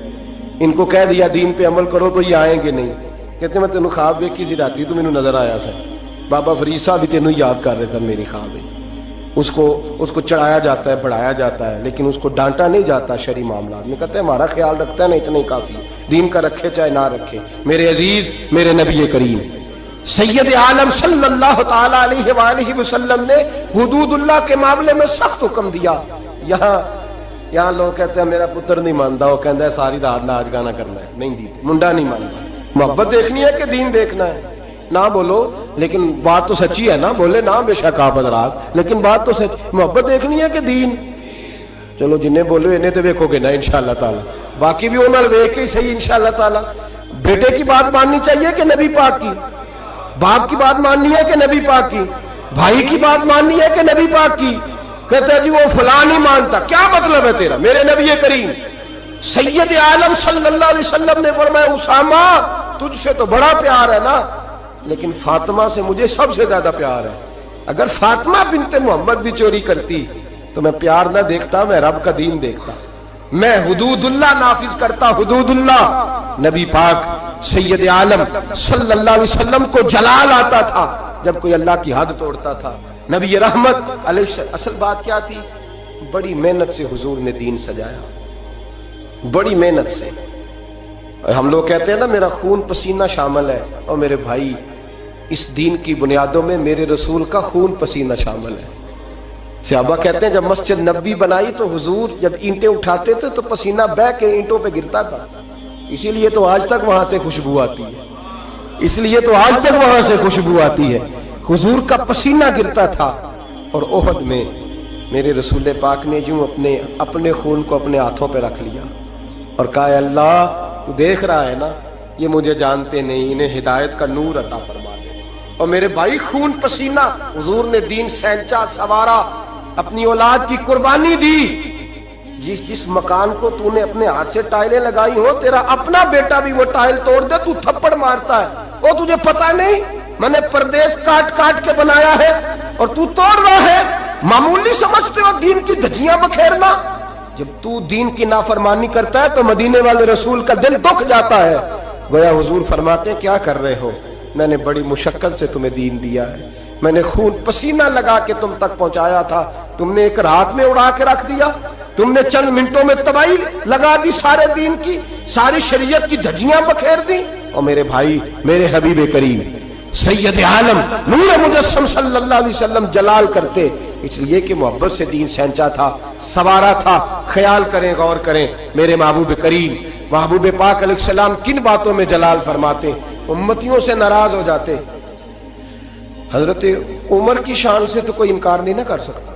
ان کو کہہ دیا دین پہ عمل کرو تو یہ آئیں گے نہیں. کہتے میں تینوں خواب دیکھی سی راتی تو مینوں نظر آیا سا، بابا فرید صاحب بھی تینوں یاد کر رہے تھے میری خواب ہے. اس کو چڑھایا جاتا ہے، بڑھایا جاتا ہے، لیکن اس کو ڈانٹا نہیں جاتا شرعی معاملات میں. کہتے ہیں ہمارا خیال رکھتا ہے نا، اتنا ہی کافی، دین کا رکھے چاہے نہ رکھے. میرے عزیز، میرے نبی کریم سید عالم صلی اللہ تعالی علیہ وآلہ وسلم نے حدود اللہ کے معاملے میں سخت حکم دیا. یہاں لوگ کہتے ہیں میرا پتر نہیں مانتا، وہ کہتا ہے ساری رات ناچ گانا کرنا ہے، نہیں دیتے. منڈا نہیں مانتا. محبت دیکھنی ہے کہ دین دیکھنا ہے؟ نہ بولو لیکن بات تو سچی ہے نا، بولے نہ بے شک آپ حضرات، لیکن بات تو سچ. محبت دیکھنی ہے کہ دین؟ چلو جنہیں بولو انہیں تو ویکھو گے نا انشاءاللہ تعالی، باقی بھی انہوں نے ویکھ کے صحیح انشاءاللہ تعالی. بیٹے کی بات ماننی چاہیے کہ نبی پاک کی؟ باپ کی بات ماننی ہے کہ نبی پاک کی؟ بھائی کی بات ماننی ہے کہ نبی پاک کی؟ کہتے ہیں جی وہ فلاں نہیں مانتا. کیا مطلب ہے تیرا؟ میرے نبی کریم سید عالم صلی اللہ علیہ وسلم نے فرمایا اسامہ تجھ سے تو بڑا پیار ہے نا، لیکن فاطمہ سے مجھے سب سے زیادہ پیار ہے. اگر فاطمہ بنت محمد بھی چوری کرتی تو میں پیار نہ دیکھتا، میں رب کا دین دیکھتا. میں حدود اللہ نافذ کرتا، حدود اللہ. نبی پاک سید عالم صلی اللہ علیہ وسلم کو جلال آتا تھا جب کوئی اللہ کی حد توڑتا تھا. نبی رحمت علیہ السلام. اصل بات کیا تھی؟ بڑی محنت سے حضور نے دین سجایا، بڑی محنت سے. ہم لوگ کہتے ہیں نا میرا خون پسینہ شامل ہے، اور میرے بھائی اس دین کی بنیادوں میں میرے رسول کا خون پسینہ شامل ہے. صحابہ کہتے ہیں جب مسجد نبوی بنائی تو حضور جب اینٹیں اٹھاتے تھے تو پسینہ بہہ کے اینٹوں پہ گرتا تھا. اسی لیے تو آج تک وہاں سے خوشبو آتی ہے، اس لیے تو آج تک وہاں سے خوشبو آتی ہے. حضور کا پسینہ گرتا تھا. اور احد میں میرے رسول پاک نے یوں اپنے خون کو اپنے ہاتھوں پہ رکھ لیا اور کہا اے اللہ تو دیکھ رہا ہے نا، یہ مجھے جانتے نہیں، انہیں ہدایت کا نور عطا فرما دے. اور میرے بھائی خون پسینہ حضور نے دین سینچا، سوارا، اپنی اولاد کی قربانی دی. جس مکان کو تو نے اپنے ہاتھ سے ٹائلیں لگائی ہو، تیرا اپنا بیٹا بھی وہ ٹائل توڑ دے تو تھپڑ مارتا ہے. وہ تجھے پتا نہیں میں نے پردیس کاٹ کاٹ کے بنایا ہے اور تو توڑ رہا ہے. معمولی سمجھتے ہو دین کی دھجیاں بکھیرنا؟ جب تو دین کی نافرمانی کرتا ہے تو مدینے والے رسول کا دل دکھ جاتا ہے. گویا حضور فرماتے کیا کر رہے ہو؟ میں نے بڑی مشقت سے تمہیں دین دیا ہے، میں نے خون پسینہ لگا کے تم تک پہنچایا تھا، تم نے ایک رات میں اڑا کے رکھ دیا، تم نے چند منٹوں میں تباہی لگا دی سارے دین کی، ساری شریعت کی دھجیاں بکھیر دی. اور میرے بھائی، میرے حبیب کریم سید عالم نور مجسم صلی اللہ علیہ وسلم جلال کرتے اس لیے کہ محبت سے دین سینچا تھا، سوارا تھا. خیال کریں، غور کریں، میرے محبوب کریم محبوب پاک علیہ السلام کن باتوں میں جلال فرماتے، امتیوں سے ناراض ہو جاتے. حضرت عمر کی شان سے تو کوئی انکار نہیں نہ کر سکتا.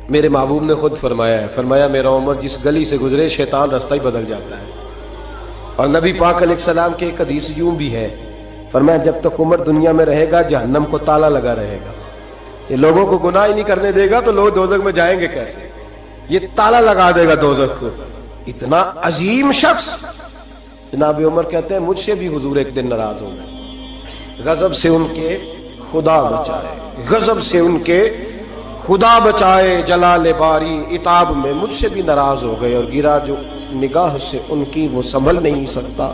میرے محبوب نے خود فرمایا ہے، فرمایا میرا عمر جس گلی سے گزرے شیطان رستہ ہی بدل جاتا ہے. اور نبی پاک علیہ السلام کے ایک حدیث یوں بھی ہے، فرمایا جب تک عمر دنیا میں رہے گا جہنم کو تالا لگا رہے گا. یہ لوگوں کو گناہ ہی نہیں کرنے دے گا تو لوگ دوزخ میں جائیں گے کیسے؟ یہ تالا لگا دے گا دوزخ کو. اتنا عظیم شخص جناب عمر کہتے ہیں مجھ سے بھی حضور ایک دن ناراض ہو گئے، غضب سے ان کے خدا بچائے، غضب سے ان کے خدا بچائے، جلال باری عتاب میں مجھ سے بھی ناراض ہو گئے، اور گرا جو نگاہ سے ان کی وہ سنبھل نہیں سکتا.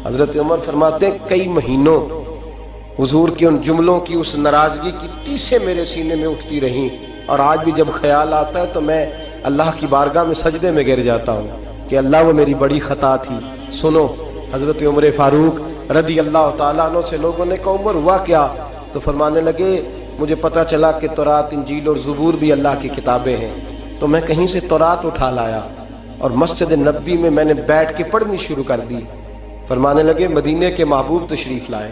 حضرت عمر فرماتے ہیں کئی مہینوں حضور کے ان جملوں کی اس ناراضگی کی ٹیسیں میرے سینے میں اٹھتی رہیں، اور آج بھی جب خیال آتا ہے تو میں اللہ کی بارگاہ میں سجدے میں گر جاتا ہوں کہ اللہ وہ میری بڑی خطا تھی. سنو حضرت عمر فاروق رضی اللہ تعالیٰ عنہ سے لوگوں نے کہا عمر ہوا کیا؟ تو فرمانے لگے مجھے پتہ چلا کہ تورات، انجیل اور زبور بھی اللہ کی کتابیں ہیں، تو میں کہیں سے تورات اٹھا لایا اور مسجد نبوی میں میں نے بیٹھ کے پڑھنی شروع کر دی. فرمانے لگے مدینے کے محبوب تشریف لائے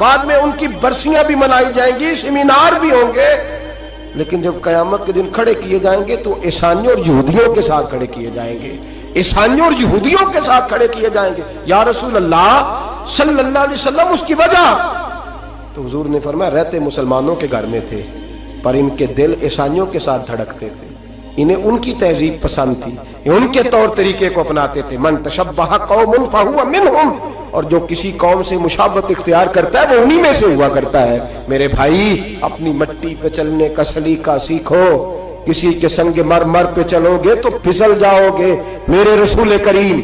بعد میں ان کی برسیاں بھی منائی جائیں گی، سیمینار بھی ہوں گے، لیکن جب قیامت کے دن کھڑے کیے جائیں گے تو عیسائیوں اور یہودیوں کے ساتھ کھڑے کیے جائیں گے، عیسائیوں اور یہودیوں کے ساتھ کھڑے کیے جائیں گے۔ یا رسول اللہ صلی اللہ علیہ وسلم، اس کی وجہ؟ تو حضور نے فرمایا رہتے مسلمانوں کے گھر میں تھے، پر ان کے دل عیسائیوں کے ساتھ دھڑکتے تھے، انہیں ان کی تہذیب پسند تھی، ان کے طور طریقے کو اپناتے تھے۔ من تشبہ قوم فہو منہم، اور جو کسی قوم سے مشابہت اختیار کرتا ہے وہ انہی میں سے ہوا کرتا ہے۔ میرے بھائی، اپنی مٹی پہ چلنے کا سلیقہ سیکھو، کسی کے سنگ مرمر پہ چلو گے تو پھسل جاؤ گے۔ میرے رسول کریم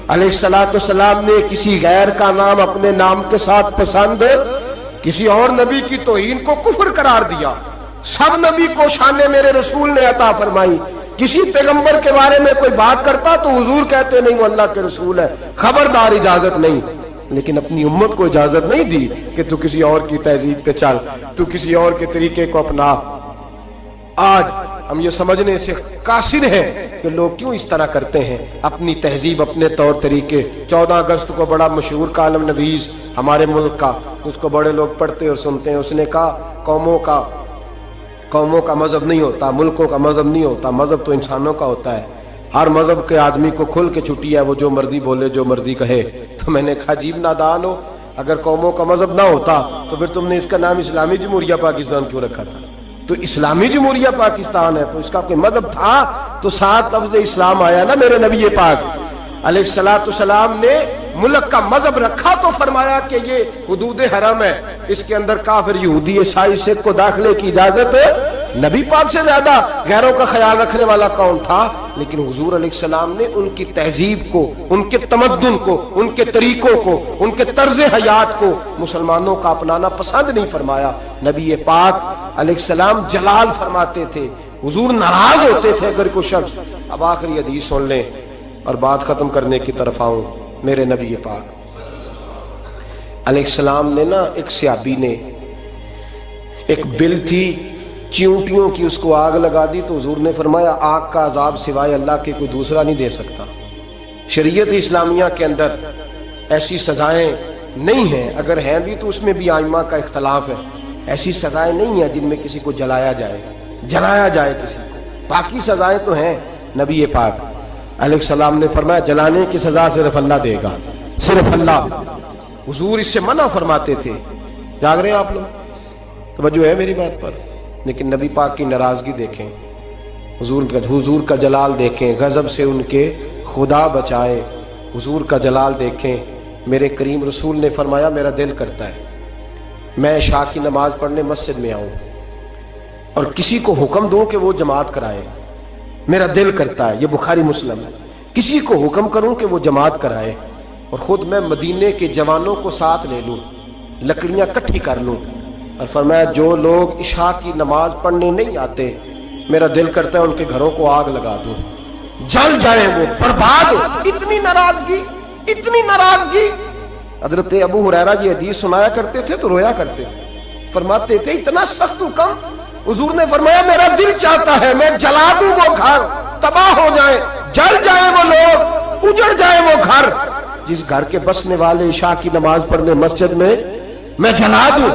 علیہ السلام نے کسی غیر کا نام اپنے نام کے ساتھ پسند، کسی اور نبی کی توہین کو کفر قرار دیا۔ سب نبی کو شان میرے رسول نے عطا فرمائی، کسی پیغمبر کے بارے میں کوئی بات کرتا تو حضور کہتے نہیں وہ اللہ کے رسول ہے، خبردار اجازت نہیں، لیکن اپنی امت کو اجازت نہیں دی کہ تو کسی اور کی تہذیب پہ چل، تو کسی اور کے طریقے کو اپنا۔ آج ہم یہ سمجھنے سے قاصر ہیں کہ لوگ کیوں اس طرح کرتے ہیں، اپنی تہذیب، اپنے طور طریقے۔ 14 اگست کو بڑا مشہور کالم نویس ہمارے ملک کا، اس کو بڑے لوگ پڑھتے اور سنتے ہیں، اس نے کہا قوموں کا مذہب نہیں ہوتا، ملکوں کا مذہب نہیں ہوتا، مذہب تو انسانوں کا ہوتا ہے، ہر مذہب کے آدمی کو کھل کے چھٹی ہے، وہ جو مرضی بولے، جو مرضی کہے۔ تو میں نے کہا عجیب نادان ہو، اگر قوموں کا مذہب نہ ہوتا تو پھر تم نے اس کا نام اسلامی جمہوریہ پاکستان کیوں رکھا تھا؟ تو اسلامی جمہوریہ پاکستان ہے تو اس کا کوئی مذہب تھا تو ساتھ لفظ اسلام آیا نا۔ میرے نبی پاک علیہ السلام نے ملک کا مذہب رکھا تو فرمایا کہ یہ حدود حرم ہے، اس کے اندر کافر، یہودی، عیسائی، سکھ کو داخلے کی اجازت ہے۔ نبی پاک سے زیادہ غیروں کا خیال رکھنے والا کون تھا؟ لیکن حضور علیہ السلام نے ان کی تہذیب کو، ان کے تمدن کو، ان کے طریقوں کو، ان کے طرز حیات کو مسلمانوں کا اپنانا پسند نہیں فرمایا۔ نبی پاک علیہ السلام جلال فرماتے تھے، حضور ناراض ہوتے تھے اگر کوئی شخص۔ اب آخری حدیث سن لیں اور بات ختم کرنے کی طرف آؤں۔ میرے نبی پاک علیہ السلام نے نا، ایک صحابی نے ایک بل تھی چیونٹیوں کی، اس کو آگ لگا دی تو حضور نے فرمایا آگ کا عذاب سوائے اللہ کے کوئی دوسرا نہیں دے سکتا۔ شریعت اسلامیہ کے اندر ایسی سزائیں نہیں ہیں، اگر ہیں بھی تو اس میں بھی ائمہ کا اختلاف ہے، ایسی سزائیں نہیں ہیں جن میں کسی کو جلایا جائے کسی کو، باقی سزائیں تو ہیں۔ نبی پاک علیہ السلام نے فرمایا جلانے کی سزا صرف اللہ دے گا، صرف اللہ۔ حضور اس سے منع فرماتے تھے۔ جاگ رہے ہیں آپ لوگ؟ توجہ ہے میری بات پر؟ لیکن نبی پاک کی ناراضگی دیکھیں، حضور کا جلال دیکھیں، غضب سے ان کے خدا بچائے۔ حضور کا جلال دیکھیں، میرے کریم رسول نے فرمایا میرا دل کرتا ہے میں عشاء کی نماز پڑھنے مسجد میں آؤں اور کسی کو حکم دوں کہ وہ جماعت کرائے، میرا دل کرتا ہے، یہ بخاری مسلم ہے، کسی کو حکم کروں کہ وہ جماعت کرائے اور خود میں مدینے کے جوانوں کو ساتھ لے لوں، لکڑیاں کٹھی کر لوں، اور فرمایا جو لوگ عشاء کی نماز پڑھنے نہیں آتے میرا دل کرتا ہے ان کے گھروں کو آگ لگا دوں، جل جائیں، وہ برباد ہو۔ اتنی ناراضگی حضرت ابو ہریرہ یہ حدیث سنایا کرتے تھے تو رویا کرتے تھے، فرماتے تھے اتنا سخت حکم۔ حضور نے فرمایا میرا دل چاہتا ہے میں جلا دوں وہ گھر، تباہ ہو جائیں، جل جائیں وہ لوگ، اجڑ جائیں وہ گھر جس گھر کے بسنے والے عشاء کی نماز پڑھنے مسجد میں جلا دوں۔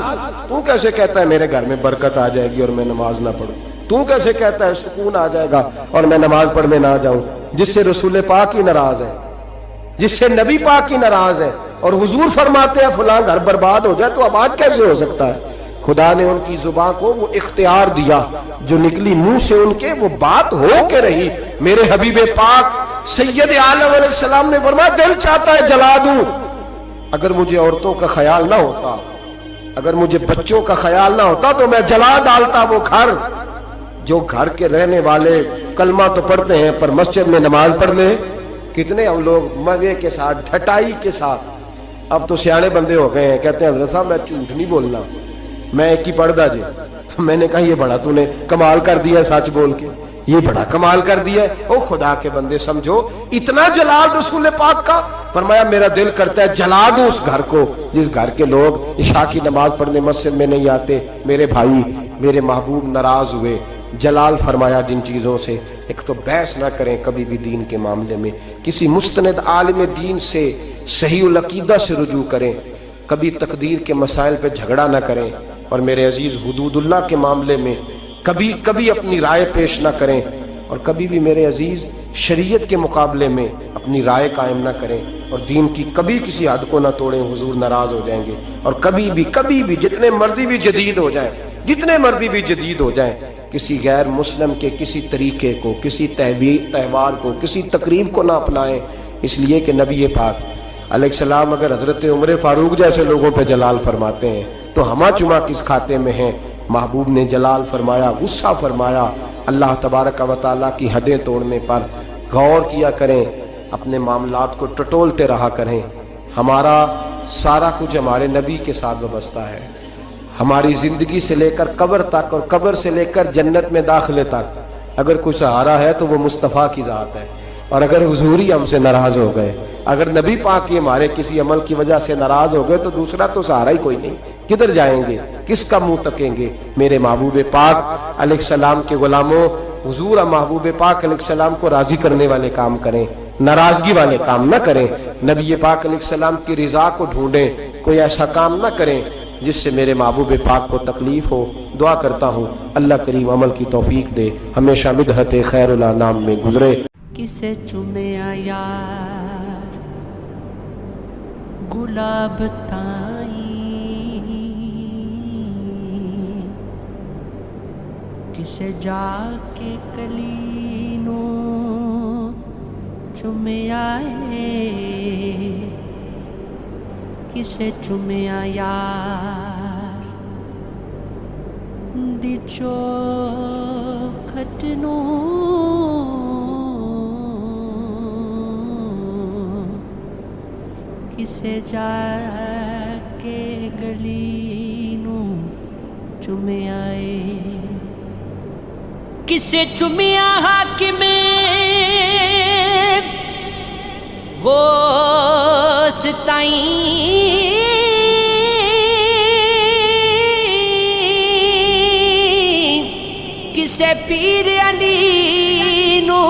تو کیسے کہتا ہے میرے گھر میں برکت آ جائے گی اور میں نماز نہ پڑھوں؟ تو کیسے کہتا ہے سکون آ جائے گا اور میں نماز پڑھنے نہ جاؤں؟ جس سے رسول پاک ہی ناراض ہے، جس سے نبی پاک ہی ناراض ہے، اور حضور فرماتے ہیں فلاں گھر برباد ہو جائے تو اب آج کیسے ہو سکتا ہے؟ خدا نے ان کی زبان کو وہ اختیار دیا، جو نکلی منہ سے ان کے وہ بات ہو کے رہی۔ میرے حبیب پاک سید عالم علیہ السلام نے فرمایا دل چاہتا ہے جلا دوں، اگر مجھے عورتوں کا خیال نہ ہوتا، اگر مجھے بچوں کا خیال نہ ہوتا تو میں جلا ڈالتا وہ گھر۔ جو گھر کے رہنے والے کلمہ تو پڑھتے ہیں پر مسجد میں نماز پڑھنے کتنے ہم لوگ مزے کے ساتھ، ڈھٹائی کے ساتھ، اب تو سیانے بندے ہو گئے ہیں، کہتے ہیں حضرت صاحب میں جھوٹ نہیں بولنا، میں ایک ہی پڑھدا جی۔ تو میں نے کہا یہ بڑا تو نے کمال کر دیا سچ بول کے، یہ بڑا کمال کر دیا ہے۔ او خدا کے بندے سمجھو اتنا جلال رسول پاک کا، فرمایا میرا دل کرتا ہے جلا دوں اس گھر کو جس گھر کے لوگ عشاء کی نماز پڑھنے مسجد میں نہیں آتے۔ میرے بھائی، میرے محبوب ناراض ہوئے، جلال فرمایا جن چیزوں سے۔ ایک تو بحث نہ کریں کبھی بھی دین کے معاملے میں، کسی مستند عالم دین سے صحیح العقیدہ سے رجوع کریں، کبھی تقدیر کے مسائل پہ جھگڑا نہ کریں، اور میرے عزیز حدود اللہ کے معاملے میں کبھی اپنی رائے پیش نہ کریں، اور کبھی بھی میرے عزیز شریعت کے مقابلے میں اپنی رائے قائم نہ کریں، اور دین کی کبھی کسی حد کو نہ توڑیں، حضور ناراض ہو جائیں گے۔ اور کبھی بھی جتنے مرضی بھی جدید ہو جائیں کسی غیر مسلم کے کسی طریقے کو، کسی تہوار کو، کسی تقریب کو نہ اپنائیں، اس لیے کہ نبی پاک علیہ السلام اگر حضرت عمر فاروق جیسے لوگوں پہ جلال فرماتے ہیں تو ہما چما کس کھاتے میں ہیں؟ محبوب نے جلال فرمایا، غصہ فرمایا۔ اللہ تبارک و تعالیٰ کی حدیں توڑنے پر غور کیا کریں، اپنے معاملات کو ٹٹولتے رہا کریں۔ ہمارا سارا کچھ ہمارے نبی کے ساتھ وابستہ ہے، ہماری زندگی سے لے کر قبر تک، اور قبر سے لے کر جنت میں داخلے تک اگر کوئی سہارا ہے تو وہ مصطفیٰ کی ذات ہے۔ اور اگر حضور ہی ہم سے ناراض ہو گئے، اگر نبی پاک ہی ہمارے کسی عمل کی وجہ سے ناراض ہو گئے، تو دوسرا تو سہارا ہی کوئی نہیں، کدھر جائیں گے، کس کا منہ تکیں گے؟ میرے محبوب پاک علیہ السلام کے غلاموں، حضور محبوب پاک علیہ السلام کو راضی کرنے والے کام کریں، ناراضگی والے کام نہ کریں۔ نبی پاک علیہ السلام کی رضا کو ڈھونڈیں، کوئی ایسا کام نہ کریں جس سے میرے محبوب پاک کو تکلیف ہو۔ دعا کرتا ہوں اللہ کریم عمل کی توفیق دے، ہمیشہ مدحت خیر الانام میں گزرے۔ کسے چومے یار گلاب تائیں، کسے جا کے کلی نو چومے آئے، کسے چومے یار دی چوکھٹ نو، کسے جا کے گلی نو چومے آئے، کسے چومیا حاکم غوث تائیں، کسے پیر علی نو